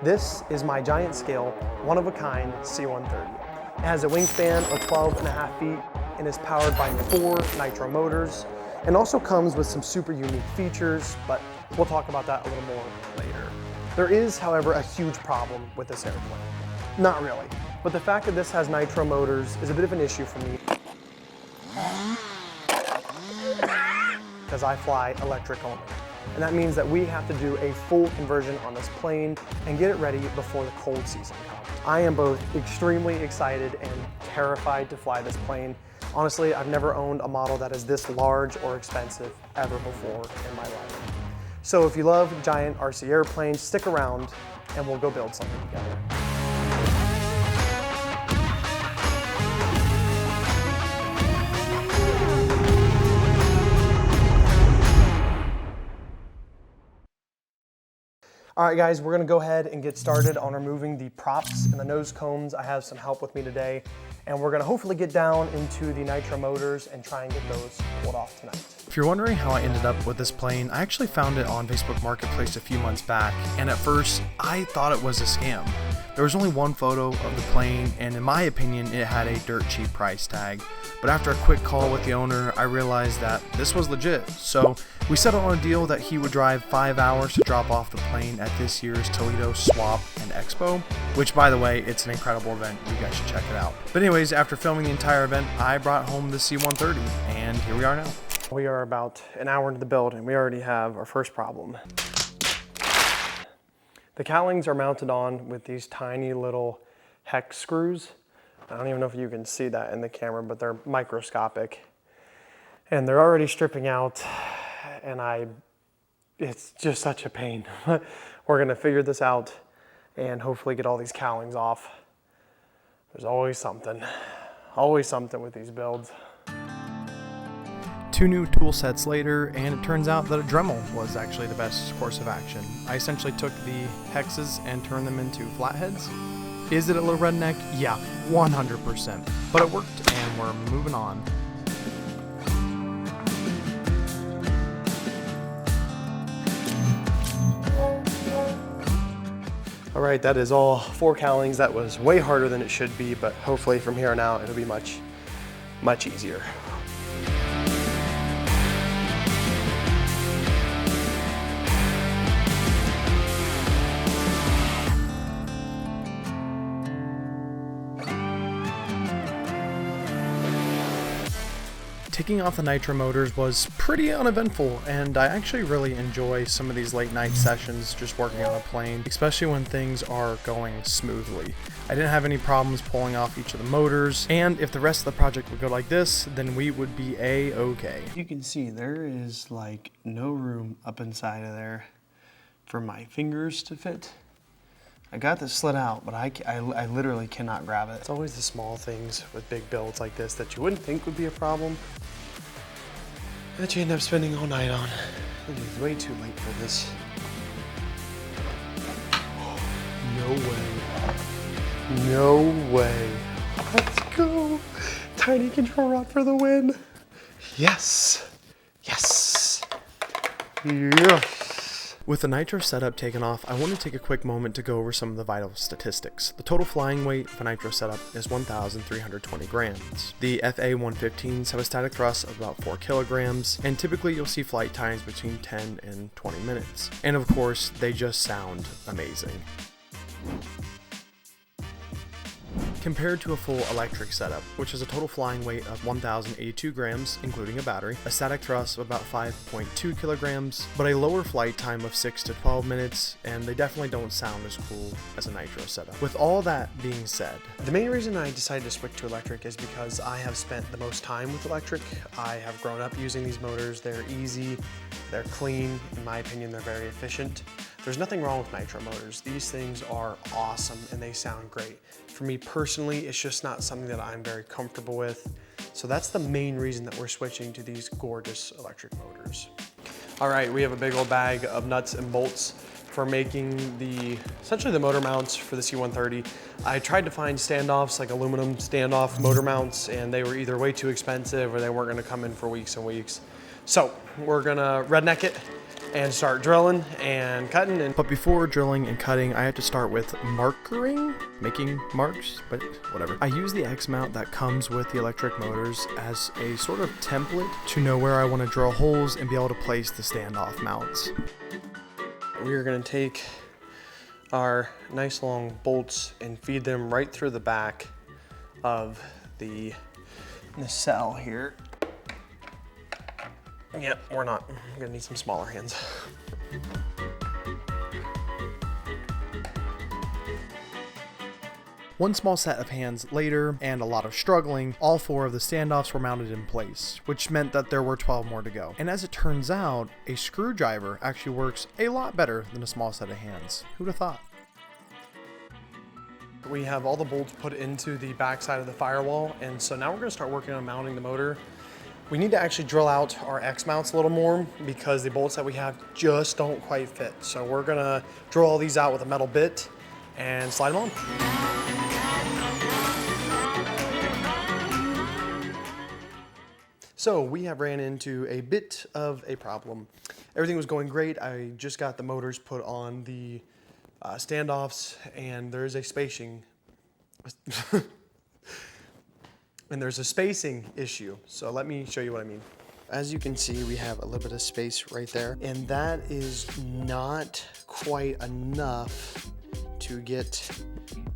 This is my giant scale, one-of-a-kind C130. It has a wingspan of 12.5 feet and is powered by 4 nitro motors, and also comes with some super unique features, but we'll talk about that a little more later. There is, however, a huge problem with this airplane. Not really, but the fact that this has nitro motors is a bit of an issue for me because I fly electric only. And that means that we have to do a full conversion on this plane and get it ready before the cold season comes. I am both extremely excited and terrified to fly this plane. Honestly, I've never owned a model that is this large or expensive ever before in my life. So if you love giant RC airplanes, stick around and we'll go build something together. All right, guys, we're gonna go ahead and get started on removing the props and the nose cones. I have some help with me today, and we're gonna hopefully get down into the nitro motors and try and get those pulled off tonight. If you're wondering how I ended up with this plane, I actually found it on Facebook Marketplace a few months back, and at first, I thought it was a scam. There was only one photo of the plane, and in my opinion, it had a dirt cheap price tag. But after a quick call with the owner, I realized that this was legit. So we settled on a deal that he would drive 5 hours to drop off the plane at this year's Toledo Swap and Expo, which, by the way, it's an incredible event. You guys should check it out. But anyways, after filming the entire event, I brought home the C130, and here we are now. We are about an hour into the build, and we already have our first problem. The cowlings are mounted on with these tiny little hex screws. I don't even know if you can see that in the camera, but they're microscopic. And they're already stripping out, and it's just such a pain. We're gonna figure this out and hopefully get all these cowlings off. There's always something with these builds. 2 new tool sets later, and it turns out that a Dremel was actually the best course of action. I essentially took the hexes and turned them into flatheads. Is it a little redneck? Yeah, 100%. But it worked, and we're moving on. All right, that is all 4 cowlings. That was way harder than it should be, but hopefully from here on out, it'll be much, much easier. Taking off the nitro motors was pretty uneventful, and I actually really enjoy some of these late night sessions just working on a plane, especially when things are going smoothly. I didn't have any problems pulling off each of the motors, and if the rest of the project would go like this, then we would be a-okay. You can see there is like no room up inside of there for my fingers to fit. I got this slid out, but I literally cannot grab it. It's always the small things with big builds like this that you wouldn't think would be a problem, that you end up spending all night on. It is way too late for this. No way. No way. Let's go. Tiny control rod for the win. Yes. Yes. Yes. With the nitro setup taken off, I want to take a quick moment to go over some of the vital statistics. The total flying weight of a nitro setup is 1,320 grams. The FA-115s have a static thrust of about 4 kilograms, and typically you'll see flight times between 10 and 20 minutes. And of course, they just sound amazing. Compared to a full electric setup, which has a total flying weight of 1,082 grams, including a battery, a static thrust of about 5.2 kilograms, but a lower flight time of 6 to 12 minutes, and they definitely don't sound as cool as a nitro setup. With all that being said, the main reason I decided to switch to electric is because I have spent the most time with electric. I have grown up using these motors. They're easy, they're clean, in my opinion, they're very efficient. There's nothing wrong with nitro motors. These things are awesome and they sound great. For me personally, it's just not something that I'm very comfortable with. So that's the main reason that we're switching to these gorgeous electric motors. All right, we have a big old bag of nuts and bolts for making essentially the motor mounts for the C130. I tried to find standoffs, like aluminum standoff motor mounts, and they were either way too expensive or they weren't gonna come in for weeks and weeks. So we're gonna redneck it and start drilling and cutting. But before drilling and cutting, I had to start with markering, making marks, but whatever. I use the X mount that comes with the electric motors as a sort of template to know where I want to drill holes and be able to place the standoff mounts. We are going to take our nice long bolts and feed them right through the back of the cell here. Yep, we're not. I'm gonna need some smaller hands. One small set of hands later, and a lot of struggling, all 4 of the standoffs were mounted in place, which meant that there were 12 more to go. And as it turns out, a screwdriver actually works a lot better than a small set of hands. Who'd have thought? We have all the bolts put into the back side of the firewall, and so now we're gonna start working on mounting the motor. We need to actually drill out our X mounts a little more because the bolts that we have just don't quite fit. So we're gonna drill all these out with a metal bit and slide them on. So we have ran into a bit of a problem. Everything was going great. I just got the motors put on the standoffs, and there's a spacing and there's a spacing issue. So let me show you what I mean. As you can see, we have a little bit of space right there, and that is not quite enough to get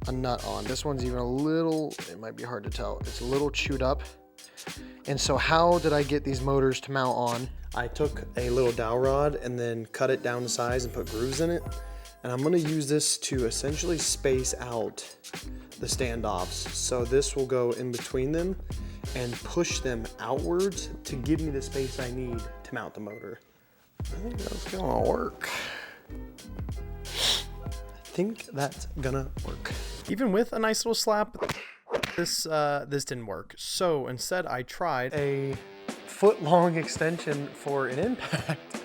a nut on. This one's even a little, it might be hard to tell, it's a little chewed up. And so how did I get these motors to mount on? I took a little dowel rod and then cut it down to size and put grooves in it. And I'm gonna use this to essentially space out the standoffs. So this will go in between them and push them outwards to give me the space I need to mount the motor. I think that's gonna work. Even with a nice little slap, this didn't work. So instead I tried a foot-long extension for an impact.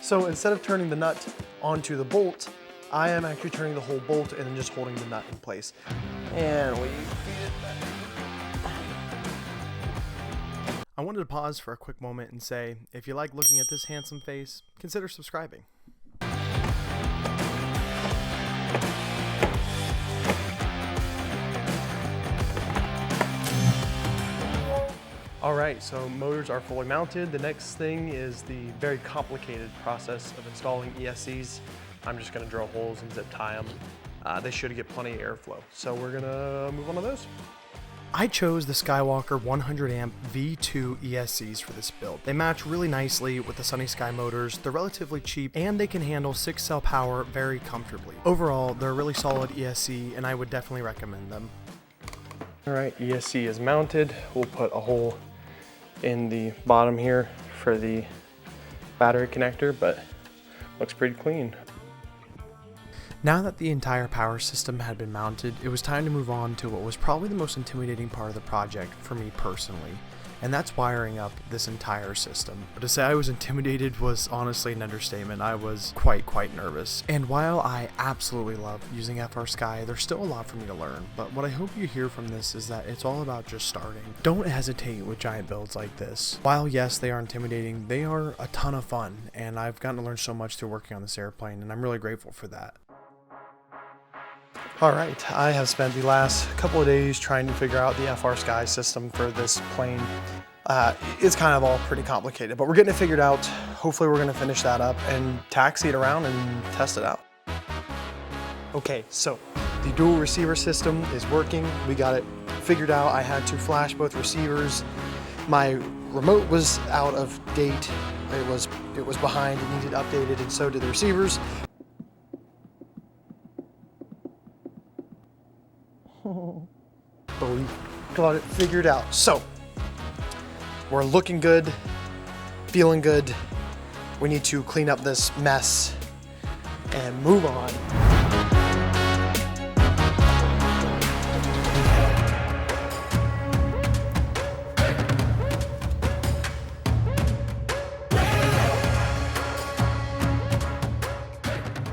So instead of turning the nut onto the bolt, I am actually turning the whole bolt and then just holding the nut in place. And we feed it back. I wanted to pause for a quick moment and say, if you like looking at this handsome face, consider subscribing. All right, so motors are fully mounted. The next thing is the very complicated process of installing ESCs. I'm just gonna drill holes and zip tie them. They should get plenty of airflow. So we're gonna move on to those. I chose the Skywalker 100 amp V2 ESCs for this build. They match really nicely with the Sunny Sky motors, they're relatively cheap, and they can handle 6 cell power very comfortably. Overall, they're a really solid ESC, and I would definitely recommend them. All right, ESC is mounted. We'll put a hole in the bottom here for the battery connector, but looks pretty clean. Now that the entire power system had been mounted, it was time to move on to what was probably the most intimidating part of the project for me personally, and that's wiring up this entire system. But to say I was intimidated was honestly an understatement. I was quite nervous. And while I absolutely love using FR Sky, there's still a lot for me to learn, but what I hope you hear from this is that it's all about just starting. Don't hesitate with giant builds like this. While yes, they are intimidating, they are a ton of fun, and I've gotten to learn so much through working on this airplane, and I'm really grateful for that. All right, I have spent the last couple of days trying to figure out the FR Sky system for this plane. It's kind of all pretty complicated, but we're getting it figured out. Hopefully we're gonna finish that up and taxi it around and test it out. Okay, so the dual receiver system is working. We got it figured out. I had to flash both receivers. My remote was out of date. It was behind, it needed updated, and so did the receivers. But we got it figured out. So we're looking good, feeling good. We need to clean up this mess and move on.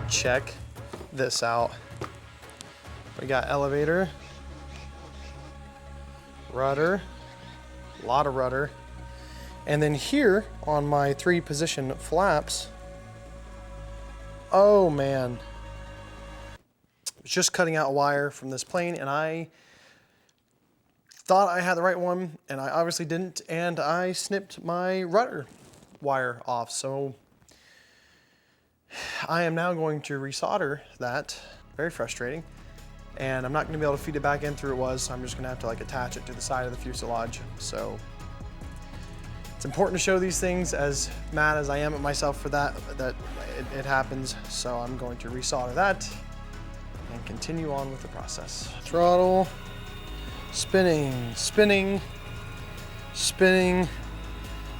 Check this out. We got elevator, rudder, a lot of rudder, and then here on my 3 position flaps, Oh man. I was just cutting out a wire from this plane and I thought I had the right one and I obviously didn't, and I snipped my rudder wire off. So I am now going to resolder that. Very frustrating. And I'm not gonna be able to feed it back in through it was, so I'm just gonna have to like attach it to the side of the fuselage. So it's important to show these things, as mad as I am at myself for that it happens. So I'm going to resolder that and continue on with the process. Throttle, spinning, spinning, spinning,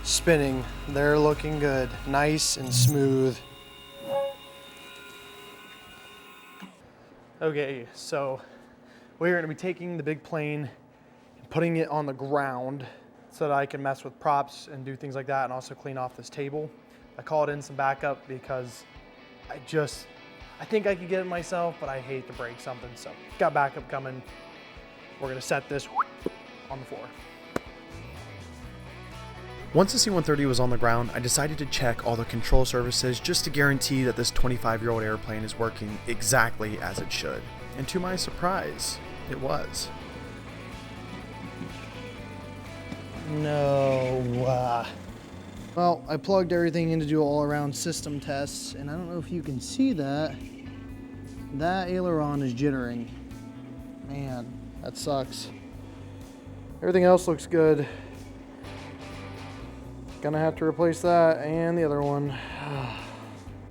spinning. They're looking good, nice and smooth. Okay, so we're going to be taking the big plane and putting it on the ground so that I can mess with props and do things like that, and also clean off this table. I called in some backup because I think I could get it myself, but I hate to break something, so got backup coming. We're going to set this on the floor. Once the C130 was on the ground, I decided to check all the control surfaces just to guarantee that this 25-year-old airplane is working exactly as it should. And to my surprise, it was. No. Well, I plugged everything in to do all-around system tests, and I don't know if you can see that. That aileron is jittering. Man, that sucks. Everything else looks good. Gonna have to replace that and the other one.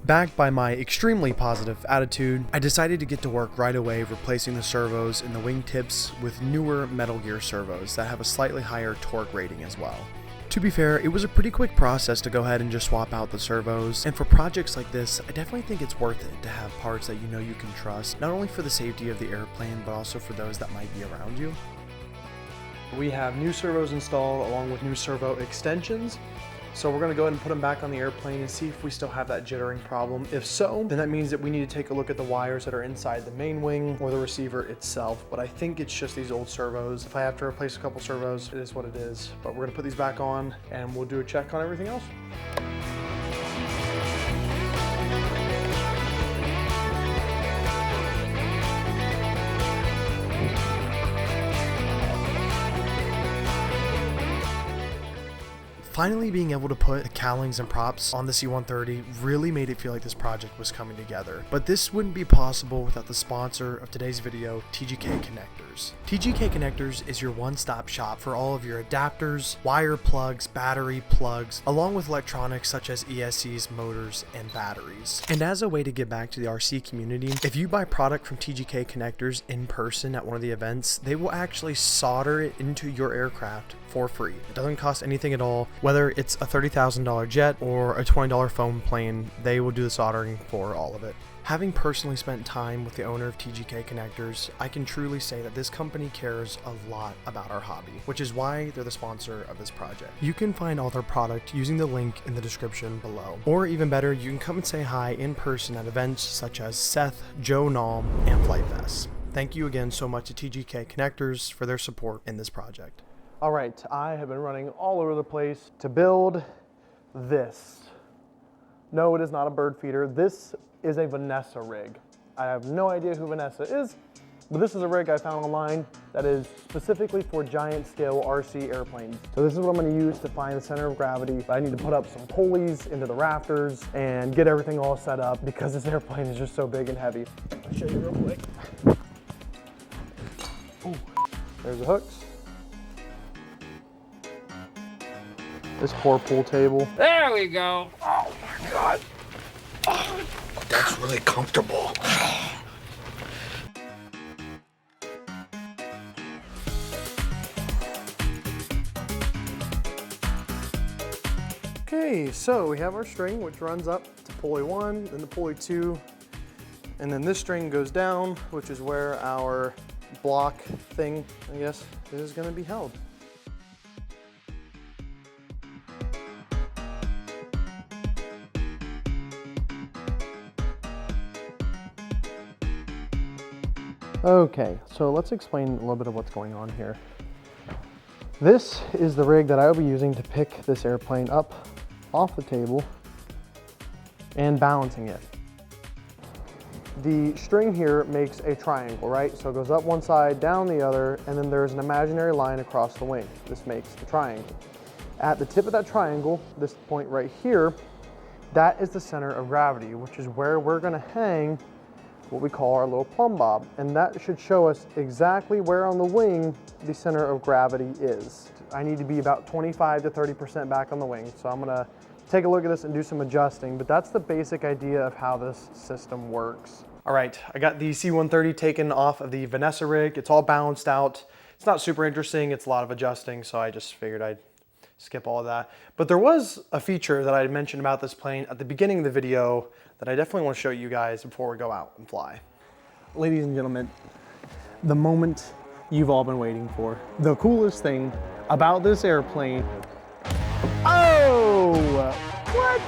Backed by my extremely positive attitude, I decided to get to work right away replacing the servos and the wingtips with newer Metal Gear servos that have a slightly higher torque rating as well. To be fair, it was a pretty quick process to go ahead and just swap out the servos, and for projects like this, I definitely think it's worth it to have parts that you know you can trust, not only for the safety of the airplane, but also for those that might be around you. We have new servos installed along with new servo extensions. So we're gonna go ahead and put them back on the airplane and see if we still have that jittering problem. If so, then that means that we need to take a look at the wires that are inside the main wing or the receiver itself. But I think it's just these old servos. If I have to replace a couple servos, it is what it is. But we're gonna put these back on and we'll do a check on everything else. Finally being able to put the cowlings and props on the C130 really made it feel like this project was coming together. But this wouldn't be possible without the sponsor of today's video, TGK Connectors. TGK Connectors is your one-stop shop for all of your adapters, wire plugs, battery plugs, along with electronics such as ESCs, motors, and batteries. And as a way to give back to the RC community, if you buy product from TGK Connectors in person at one of the events, they will actually solder it into your aircraft for free. It doesn't cost anything at all. Whether it's a $30,000 jet or a $20 foam plane, they will do the soldering for all of it. Having personally spent time with the owner of TGK Connectors, I can truly say that this company cares a lot about our hobby, which is why they're the sponsor of this project. You can find all their product using the link in the description below. Or even better, you can come and say hi in person at events such as Seth, Joe Nalm, and Flight Fest. Thank you again so much to TGK Connectors for their support in this project. All right, I have been running all over the place to build this. No, it is not a bird feeder. This is a Vanessa rig. I have no idea who Vanessa is, but this is a rig I found online that is specifically for giant scale RC airplanes. So this is what I'm gonna use to find the center of gravity. I need to put up some pulleys into the rafters and get everything all set up because this airplane is just so big and heavy. I'll show you real quick. Ooh, there's the hooks. This poor pool table. There we go. Oh my God. Oh, that's really comfortable. Okay, so we have our string, which runs up to pulley 1, then the pulley 2, and then this string goes down, which is where our block thing, I guess, is going to be held. Okay, so let's explain a little bit of what's going on here. This is the rig that I will be using to pick this airplane up off the table and balancing it. The string here makes a triangle, right? So it goes up one side, down the other, and then there's an imaginary line across the wing. This makes the triangle. At the tip of that triangle, this point right here, that is the center of gravity, which is where we're gonna hang what we call our little plumb bob. And that should show us exactly where on the wing the center of gravity is. I need to be about 25 to 30% back on the wing. So I'm gonna take a look at this and do some adjusting, but that's the basic idea of how this system works. All right, I got the C130 taken off of the Vanessa rig. It's all balanced out. It's not super interesting. It's a lot of adjusting, so I just figured I'd skip all of that. But there was a feature that I had mentioned about this plane at the beginning of the video that I definitely want to show you guys before we go out and fly. Ladies and gentlemen, the moment you've all been waiting for. The coolest thing about this airplane. Oh, what?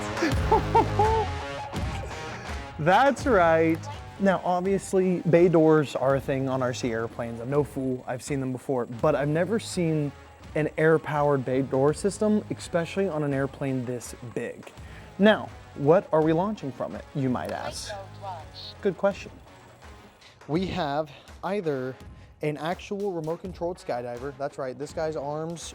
That's right. Now, obviously, bay doors are a thing on RC airplanes. I'm no fool, I've seen them before, but I've never seen an air-powered bay door system, especially on an airplane this big. Now, what are we launching from it, you might ask? Good question. We have either an actual remote-controlled skydiver. That's right, this guy's arms,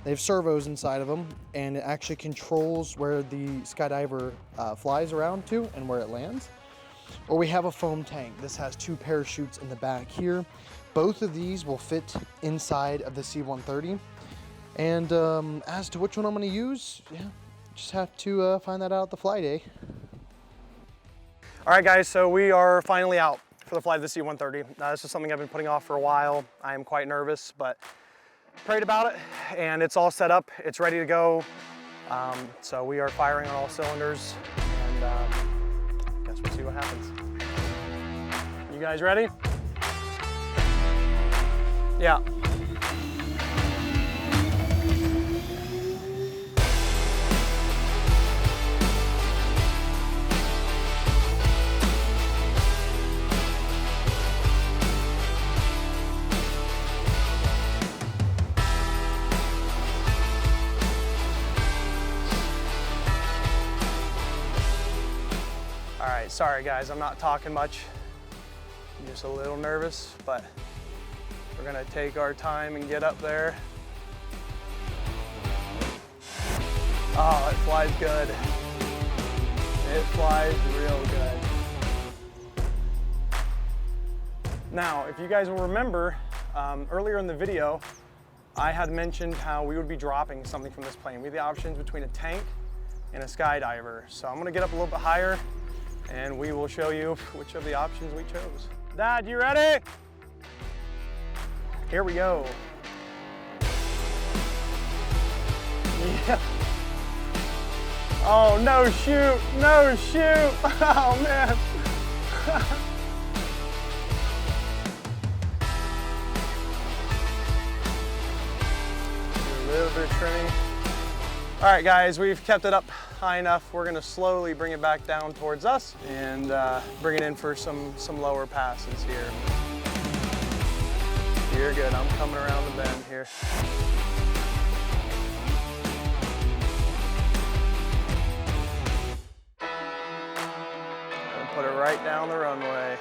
they have servos inside of them, and it actually controls where the skydiver flies around to and where it lands. Or we have a foam tank. This has 2 parachutes in the back here. Both of these will fit inside of the C130. And as to which one I'm gonna use, yeah, just have to find that out at the fly day. All right, guys, so we are finally out for the flight of the C130. This is something I've been putting off for a while. I am quite nervous, but prayed about it, and it's all set up. It's ready to go. So we are firing on all cylinders, and guess we'll see what happens. You guys ready? Yeah. All right, sorry guys, I'm not talking much. I'm just a little nervous, but we're gonna take our time and get up there. Oh, it flies good. It flies real good. Now, if you guys will remember, earlier in the video, I had mentioned how we would be dropping something from this plane. We had the options between a tank and a skydiver. So I'm gonna get up a little bit higher and we will show you which of the options we chose. Dad, you ready? Here we go. Yeah. Oh, no shoot, no shoot. Oh man. Do a little bit of trimming. All right guys, we've kept it up high enough. We're gonna slowly bring it back down towards us and bring it in for some lower passes here. You're good, I'm coming around the bend here. Gonna put it right down the runway.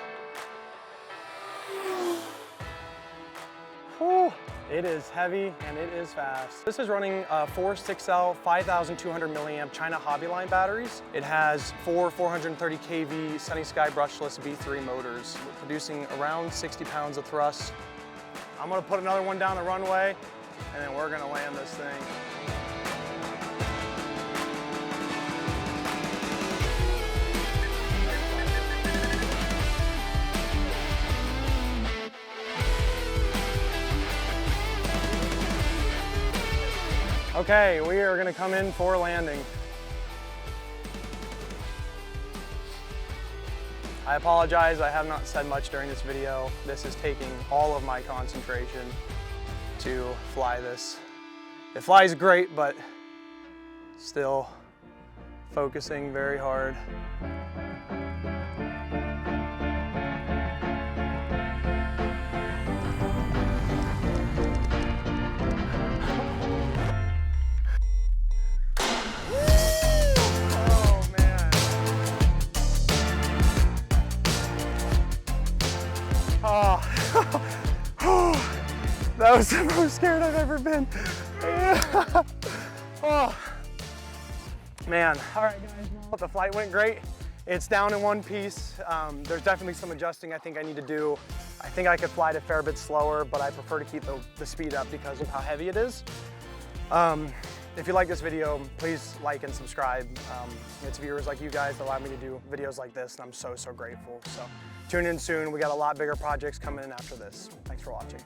Whew. It is heavy and it is fast. This is running 4 6L 5,200 milliamp China Hobbyline batteries. It has 4 430 kV Sunny Sky brushless V3 motors, producing around 60 pounds of thrust. I'm gonna put another one down the runway and then we're gonna land this thing. Okay, we are gonna come in for landing. I apologize, I have not said much during this video. This is taking all of my concentration to fly this. It flies great, but still focusing very hard. That was the most scared I've ever been. Oh, man. All right, guys, well, the flight went great. It's down in one piece. There's definitely some adjusting I think I need to do. I think I could fly it a fair bit slower, but I prefer to keep the speed up because of how heavy it is. If you like this video, please like and subscribe. It's viewers like you guys that allow me to do videos like this, and I'm so, so grateful. So tune in soon. We got a lot bigger projects coming in after this. Thanks for watching.